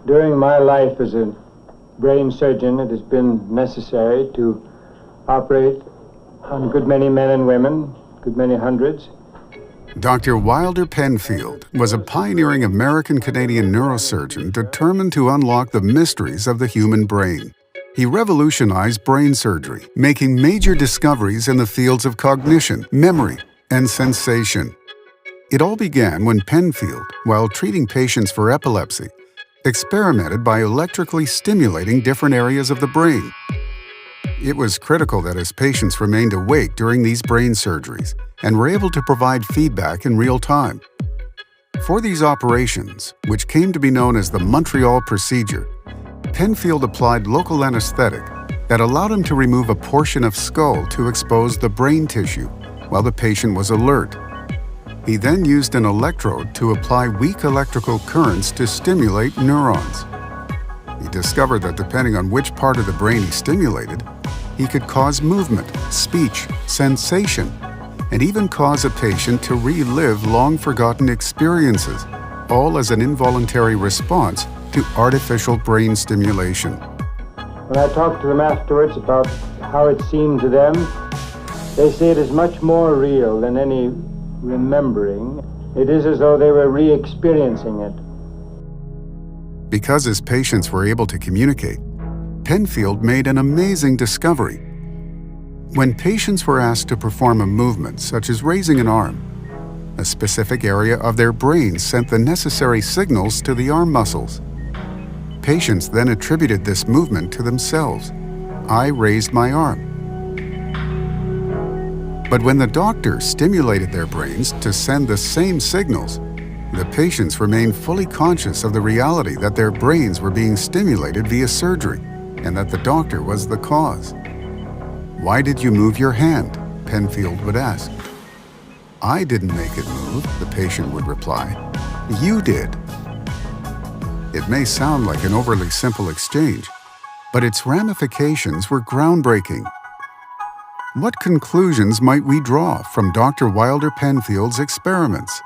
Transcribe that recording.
During my life as a brain surgeon, it has been necessary to operate on a good many men and women, a good many hundreds. Dr. Wilder Penfield was a pioneering American-Canadian neurosurgeon determined to unlock the mysteries of the human brain. He revolutionized brain surgery, making major discoveries in the fields of cognition, memory, and sensation. It all began when Penfield, while treating patients for epilepsy, experimented by electrically stimulating different areas of the brain. It was critical that his patients remained awake during these brain surgeries and were able to provide feedback in real time. For these operations, which came to be known as the Montreal procedure, Penfield applied local anesthetic that allowed him to remove a portion of skull to expose the brain tissue while the patient was alert. He then used an electrode to apply weak electrical currents to stimulate neurons. He discovered that depending on which part of the brain he stimulated, he could cause movement, speech, sensation, and even cause a patient to relive long-forgotten experiences, all as an involuntary response to artificial brain stimulation. When I talk to them afterwards about how it seemed to them, they say it is much more real than any remembering. It is as though they were re-experiencing it. Because his patients were able to communicate, Penfield made an amazing discovery. When patients were asked to perform a movement such as raising an arm, a specific area of their brain sent the necessary signals to the arm muscles. Patients then attributed this movement to themselves. I raised my arm. But when the doctor stimulated their brains to send the same signals, the patients remained fully conscious of the reality that their brains were being stimulated via surgery and that the doctor was the cause. "Why did you move your hand?" Penfield would ask. "I didn't make it move," the patient would reply. "You did." It may sound like an overly simple exchange, but its ramifications were groundbreaking. What conclusions might we draw from Dr. Wilder Penfield's experiments?